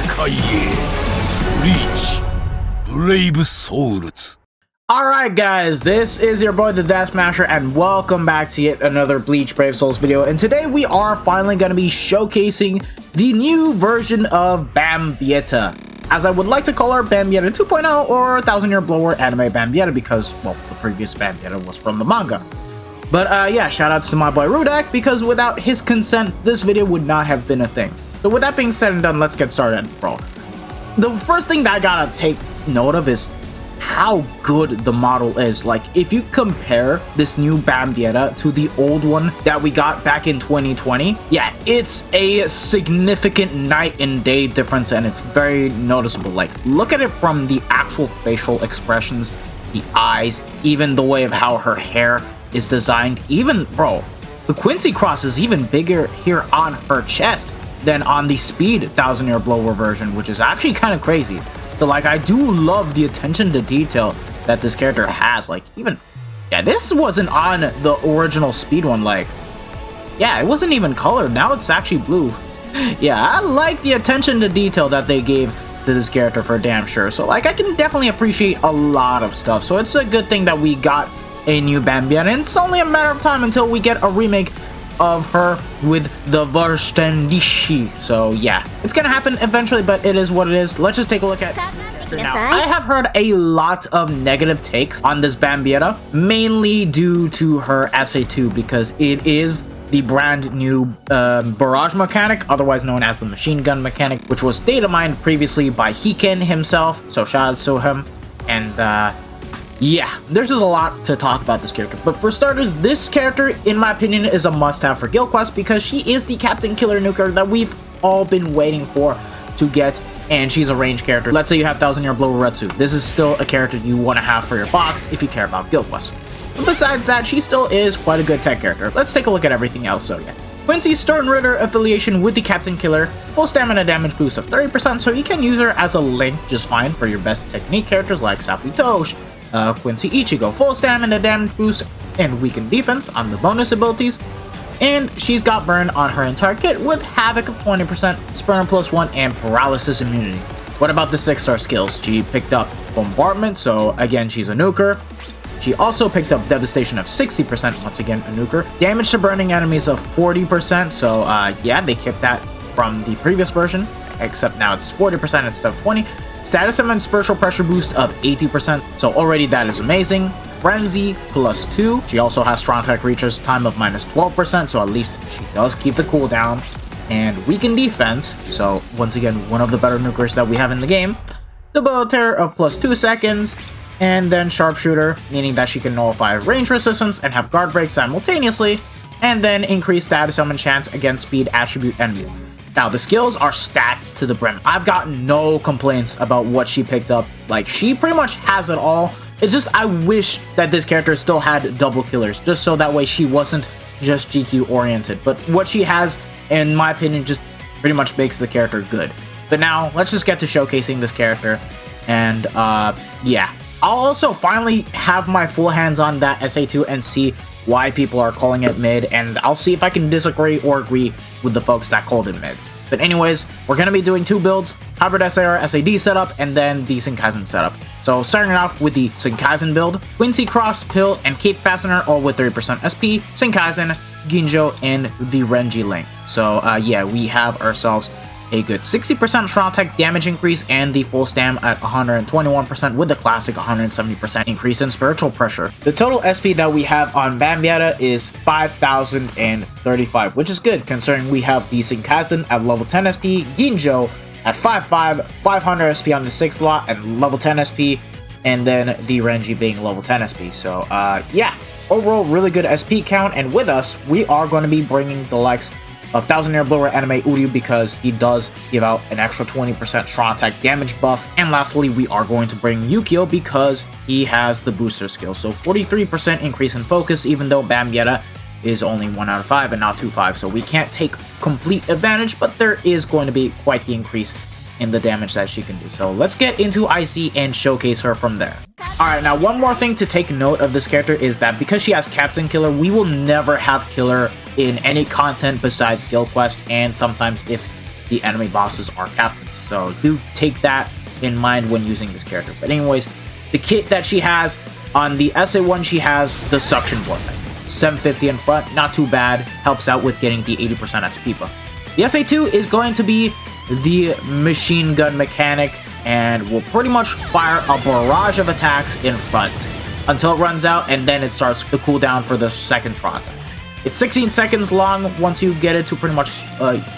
界へ Bleach Brave Souls. Alright guys, this is your boy the Death Smasher and welcome back to yet another Bleach Brave Souls video, and today we are finally going to be showcasing the new version of Bambietta, as I would like to call her Bambietta 2.0 or 1000-Year Blower Anime Bambietta because, well, the previous Bambietta was from the manga. But yeah, shoutouts to my boy Rudack, because without his consent, this video would not have been a thing. So with that being said and done, let's get started, bro. The first thing that I gotta take note of is how good the model is. Like, if you compare this new Bambietta to the old one that we got back in 2020, yeah, it's a significant night and day difference, and it's very noticeable. Like, look at it from the actual facial expressions, the eyes, even the way of how her hair is designed. Even, bro, the Quincy cross is even bigger here on her chest than on the Speed 1000-Year Blower version, which is actually kind of crazy. So, like, I do love the attention to detail that this character has. Like, even, yeah, this wasn't on the original Speed one. Like, yeah, it wasn't even colored. Now it's actually blue. Yeah, I like the attention to detail that they gave to this character for damn sure. So, like, I can definitely appreciate a lot of stuff. So it's a good thing that we got a new Bambietta, and it's only a matter of time until we get a remake of her with the Verstendishi. So yeah, it's gonna happen eventually, but it is what it is. Let's just take a look at this character now. I have heard a lot of negative takes on this Bambietta, mainly due to her SA2, because it is the brand new barrage mechanic, otherwise known as the machine gun mechanic, which was data mined previously by Hiken himself, so shout out to him. And yeah, there's just a lot to talk about this character. But for starters, this character, in my opinion, is a must-have for Guild Quest, because she is the Captain Killer nuker that we've all been waiting for to get, and she's a range character. Let's say you have 1000-Year Blower Retsu. This is still a character you want to have for your box if you care about Guild Quest. But besides that, she still is quite a good tech character. Let's take a look at everything else. So yeah, Quincy's Stern Ritter affiliation with the Captain Killer, full stamina damage boost of 30%, so you can use her as a link just fine for your best technique characters like Safutoshi, Quincy Ichigo, full stamina damage boost and weakened defense on the bonus abilities, and she's got burn on her entire kit with havoc of 20%, spurn +1, and paralysis immunity. What about the 6-star skills? She picked up bombardment, so again she's a nuker. She also picked up devastation of 60%, once again a nuker. Damage to burning enemies of 40%, so yeah, they kept that from the previous version, except now it's 40% instead of 20. Status and spiritual pressure boost of 80%, so already that is amazing. Frenzy +2. She also has strong attack reaches time of -12%, so at least she does keep the cooldown. And weakened defense, so once again one of the better nukers that we have in the game. Debilitator of +2 seconds, and then sharpshooter, meaning that she can nullify range resistance and have guard break simultaneously, and then increase status summon chance against speed attribute enemies. Now, the skills are stacked to the brim. I've got no complaints about what she picked up. Like, she pretty much has it all. It's just, I wish that this character still had double killers, just so that way she wasn't just GQ oriented. But what she has, in my opinion, just pretty much makes the character good. But now, let's just get to showcasing this character. And, yeah. I'll also finally have my full hands on that SA2 and see why people are calling it mid, and I'll see if I can disagree or agree with the folks that called it mid. But anyways, we're going to be doing two builds, Hybrid SAR SAD setup, and then the Sinkaisen setup. So starting off with the Sinkaisen build, Quincy Cross, Pill, and Cape Fastener all with 30% SP, Sinkaisen, Ginjo, and the Renji link. So yeah, we have ourselves a good 60% strong attack damage increase and the full stam at 121% with the classic 170% increase in spiritual pressure. The total SP that we have on Bambietta is 5,035, which is good considering we have the Sinkaisen at level 10 SP, Ginjo at 500 SP on the 6th slot and level 10 SP, and then the Renji being level 10 SP. So yeah, overall really good SP count, and with us we are going to be bringing the likes of 1000-Year Blower Anime Uryu, because he does give out an extra 20% strong attack damage buff. And lastly, we are going to bring Yukio because he has the booster skill. So 43% increase in focus, even though Bambietta is only 1 out of 5 and not 2/5. So we can't take complete advantage, but there is going to be quite the increase in the damage that she can do. So let's get into IC and showcase her from there. Alright, now one more thing to take note of this character is that because she has Captain Killer, we will never have Killer in any content besides Guild Quest, and sometimes if the enemy bosses are captains. So do take that in mind when using this character. But anyways, the kit that she has, on the SA1 she has the Suction Vortex. 750 in front, not too bad, helps out with getting the 80% SP buff. The SA2 is going to be the Machine Gun Mechanic, and will pretty much fire a barrage of attacks in front until it runs out, and then it starts the cooldown for the second Tron attack. It's 16 seconds long once you get it to pretty much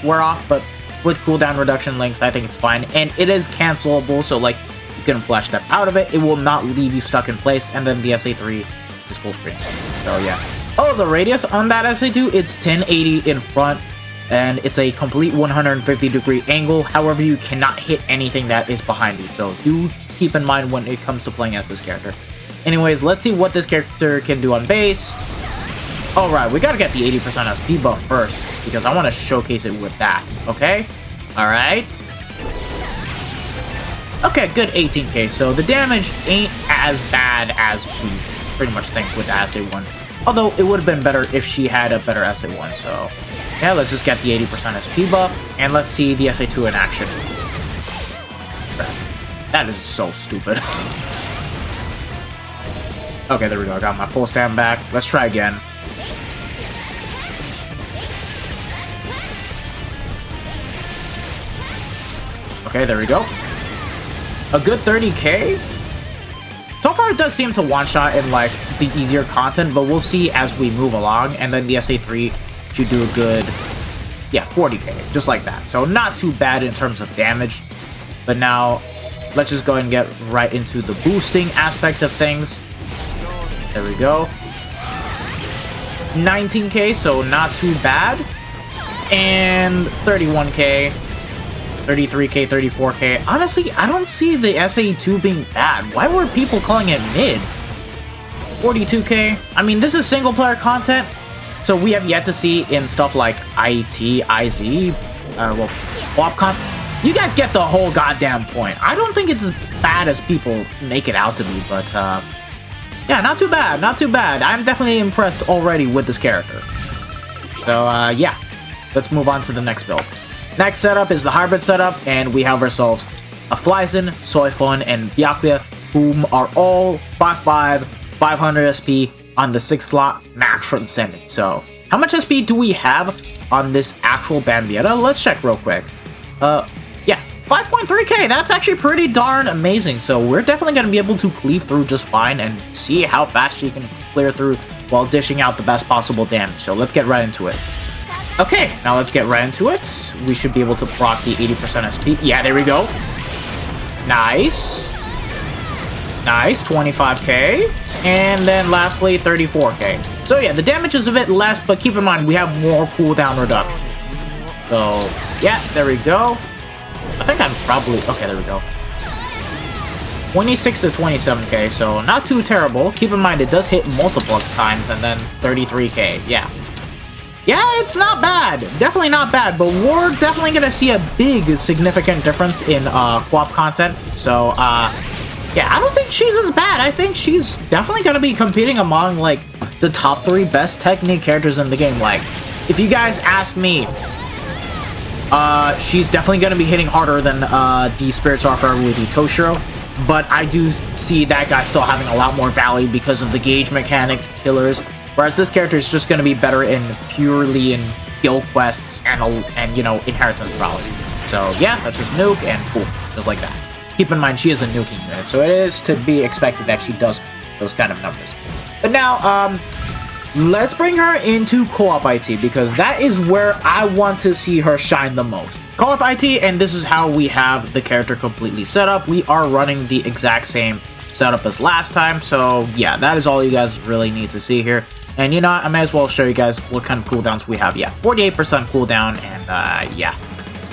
wear off, but with cooldown reduction links, I think it's fine. And it is cancelable, so like you can flash step out of it. It will not leave you stuck in place, and then the SA3 is full screen. So yeah. Oh, the radius on that SA2, it's 1080 in front, and it's a complete 150-degree angle. However, you cannot hit anything that is behind you, so do keep in mind when it comes to playing as this character. Anyways, let's see what this character can do on base. Alright, we gotta get the 80% SP buff first, because I want to showcase it with that, okay? Alright. Okay, good 18k, so the damage ain't as bad as we pretty much think with the SA1. Although, it would have been better if she had a better SA1, so... yeah, let's just get the 80% SP buff, and let's see the SA2 in action. That is so stupid. Okay, there we go, I got my full stand back. Let's try again. Okay, there we go. A good 30k? So far, it does seem to one-shot in, like, the easier content, but we'll see as we move along, and then the SA3 should do a good, yeah, 40k, just like that. So not too bad in terms of damage, but now let's just go ahead and get right into the boosting aspect of things. There we go. 19k, so not too bad. And 31k, 33k, 34k. Honestly, I don't see the SA2 being bad. Why were people calling it mid? 42k. I mean, this is single player content, so we have yet to see in stuff like IT, IZ, well, WAPCon. You guys get the whole goddamn point. I don't think it's as bad as people make it out to be, but yeah, not too bad, not too bad. I'm definitely impressed already with this character. So yeah, let's move on to the next build. Next setup is the hybrid setup, and we have ourselves a Flyzen, Soifun, and Byakuya, whom are all 5'5", 500 SP on the 6th slot max transcendent. So, how much SP do we have on this actual Bambietta? Let's check real quick. Yeah, 5.3k, that's actually pretty darn amazing. So, we're definitely going to be able to cleave through just fine and see how fast she can clear through while dishing out the best possible damage. So, let's get right into it. Okay, now let's get right into it. We should be able to proc the 80% SP. Yeah, there we go. Nice. Nice, 25k. And then lastly, 34k. So yeah, the damage is a bit less, but keep in mind, we have more cooldown reduction. So, yeah, there we go. I think I'm probably... okay, there we go. 26 to 27k, so not too terrible. Keep in mind, it does hit multiple times, and then 33k, yeah. Yeah, it's not bad. Definitely not bad, but we're definitely going to see a big, significant difference in co-op content. So, yeah, I don't think she's as bad. I think she's definitely going to be competing among, like, the top 3 best technique characters in the game. Like, if you guys ask me, she's definitely going to be hitting harder than the Spirit Surfer with the Toshiro. But I do see that guy still having a lot more value because of the gauge mechanic killers. Whereas this character is just going to be better in purely in guild quests and you know, inheritance trials. So yeah, let's just nuke and boom, just like that. Keep in mind, she is a nuking unit, so it is to be expected that she does those kind of numbers. But now, let's bring her into co-op IT, because that is where I want to see her shine the most. Co-op IT, and this is how we have the character completely set up. We are running the exact same setup as last time, so yeah, that is all you guys really need to see here. And you know what, I may as well show you guys what kind of cooldowns we have. Yeah, 48% cooldown, and yeah,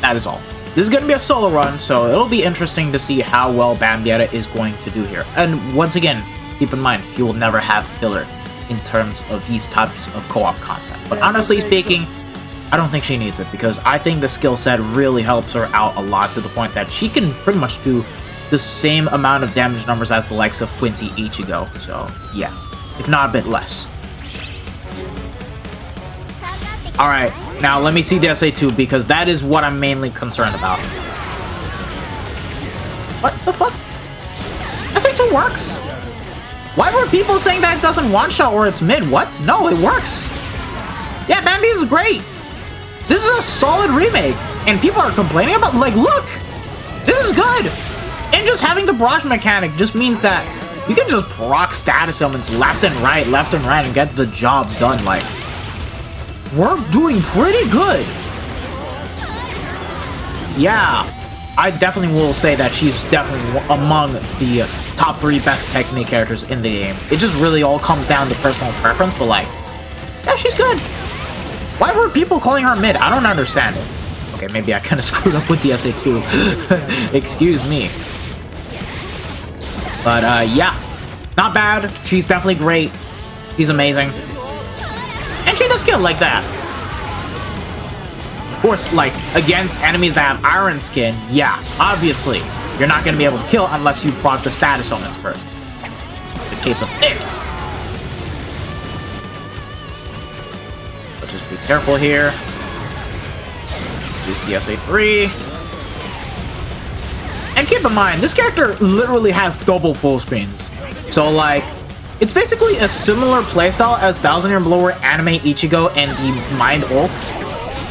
that is all. This is going to be a solo run, so it'll be interesting to see how well Bambietta is going to do here. And once again, keep in mind, he will never have killer in terms of these types of co-op content. But honestly speaking, I don't think she needs it, because I think the skill set really helps her out a lot, to the point that she can pretty much do the same amount of damage numbers as the likes of Quincy Ichigo. So yeah, if not a bit less. Alright, now let me see the SA2, because that is what I'm mainly concerned about. What the fuck? SA2 works? Why were people saying that it doesn't one-shot or it's mid? What? No, it works. Yeah, Bambi is great. This is a solid remake. And people are complaining about, like, look! This is good! And just having the barrage mechanic just means that you can just proc status elements left and right, and get the job done. Like, we're doing pretty good. Yeah, I definitely will say that she's definitely among the top 3 best technique characters in the game. It just really all comes down to personal preference, but like, yeah, she's good. Why were people calling her mid? I don't understand it. Okay, maybe I kind of screwed up with the SA2. Excuse me. But yeah, not bad. She's definitely great. She's amazing. And she does kill like that. Of course, like, against enemies that have iron skin, yeah, obviously, you're not going to be able to kill unless you proc the status elements first. In the case of this. But just be careful here. Use the SA3. And keep in mind, this character literally has double full screens. So, like, it's basically a similar playstyle as Thousand Year Blower, Anime Ichigo, and the Mind Ult.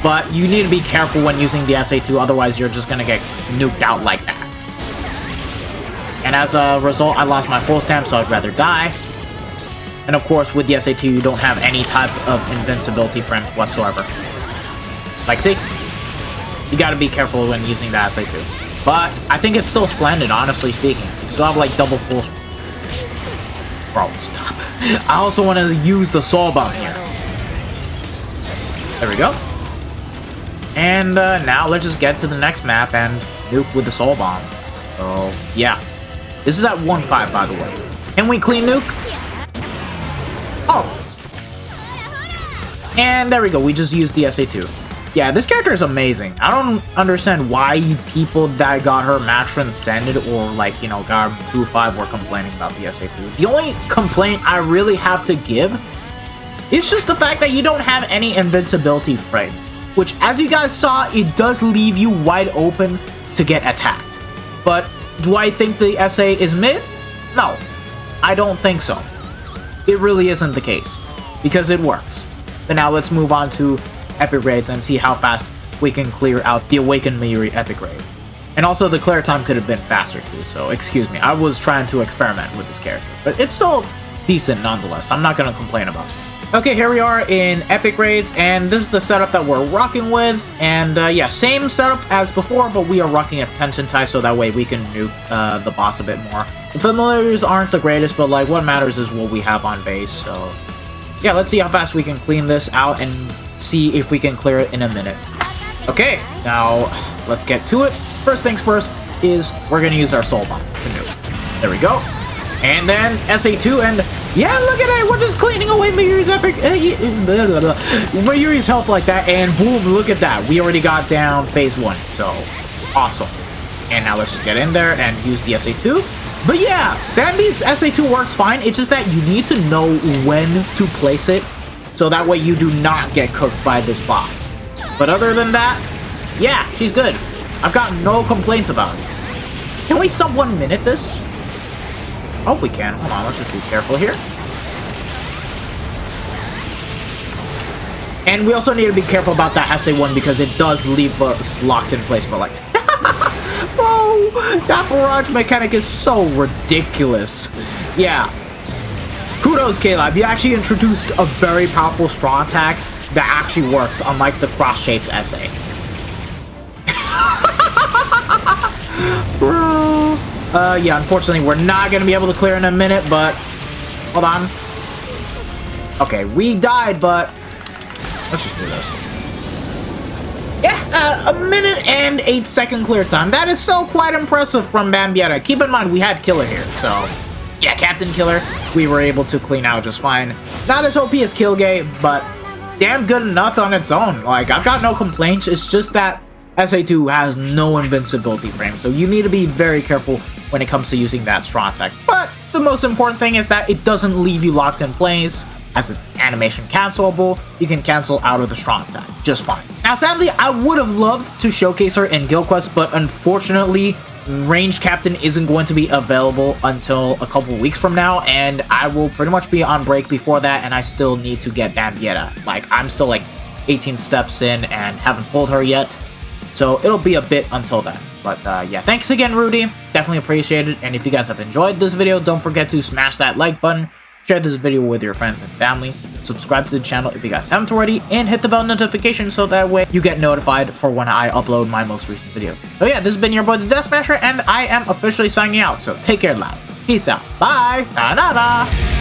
But you need to be careful when using the SA2, otherwise you're just gonna get nuked out like that. And as a result, I lost my full stamp, so I'd rather die. And of course, with the SA2, you don't have any type of invincibility frames whatsoever. Like, see? You gotta be careful when using the SA2. But I think it's still splendid, honestly speaking. You still have like double full. Bro, stop. I also want to use the Soul Bomb here. There we go. And now let's just get to the next map and nuke with the Soul Bomb. So yeah, this is at 1-5 by the way. Can we clean nuke? Oh. And there we go. We just used the SA2. Yeah, this character is amazing. I don't understand why people that got her match transcended or, like, you know, got her 2-5 were complaining about the SA2. The only complaint I really have to give is just the fact that you don't have any invincibility frames, which, as you guys saw, it does leave you wide open to get attacked. But do I think the SA is mid? No, I don't think so. It really isn't the case, because it works. But now let's move on to epic raids and see how fast we can clear out the Awakened Mayuri epic raid. And also the clear time could have been faster too, so excuse me. I was trying to experiment with this character, but it's still decent nonetheless. I'm not going to complain about it. Okay, here we are in epic raids, and this is the setup that we're rocking with. And yeah, same setup as before, but we are rocking a Tension tie so that way we can nuke the boss a bit more. The familiars aren't the greatest, but like what matters is what we have on base. So yeah, let's see how fast we can clean this out and see if we can clear it in a minute. Okay, now let's get to it. First things first is we're gonna use our Soul Bomb to nuke. There we go. And then SA2, and yeah, look at it, we're just cleaning away Mayuri's epic Mayuri's health like that, and boom, look at that. We already got down phase 1, so awesome. And now let's just get in there and use the SA2. But yeah, Bambi's SA2 works fine. It's just that you need to know when to place it, so that way you do not get cooked by this boss. But other than that, yeah, she's good. I've got no complaints about it. Can we sub 1 minute this? Oh, we can. Hold on, let's just be careful here. And we also need to be careful about that SA1 because it does leave us locked in place for like... Bro, that barrage mechanic is so ridiculous. Yeah. Kudos, K-Lab. You actually introduced a very powerful strong attack that actually works, unlike the cross-shaped SA. Bro. Yeah, unfortunately, we're not going to be able to clear in a minute, but... Hold on. Okay, we died, but... Let's just do this. Yeah, 1 minute and 8 second clear time. That is so quite impressive from Bambietta. Keep in mind, we had Killer here, so... Yeah, Captain Killer, we were able to clean out just fine. Not as OP as Killgate, but damn good enough on its own. Like, I've got no complaints. It's just that SA2 has no invincibility frame, so you need to be very careful when it comes to using that strong attack. But the most important thing is that it doesn't leave you locked in place. As it's animation cancelable, you can cancel out of the strong attack just fine. Now, sadly, I would have loved to showcase her in Guild Quest, but unfortunately, Range Captain isn't going to be available until a couple weeks from now, and I will pretty much be on break before that, and I still need to get Bambietta. Like, I'm still like 18 steps in and haven't pulled her yet, so it'll be a bit until then. But yeah, thanks again, Rudy. Definitely appreciate it, and if you guys have enjoyed this video, don't forget to smash that like button, share this video with your friends and family, subscribe to the channel if you guys haven't already, and hit the bell notification so that way you get notified for when I upload my most recent video. So yeah, this has been your boy the Death Smasher, and I am officially signing out, so take care, lads. Peace out. Bye. Sayonara.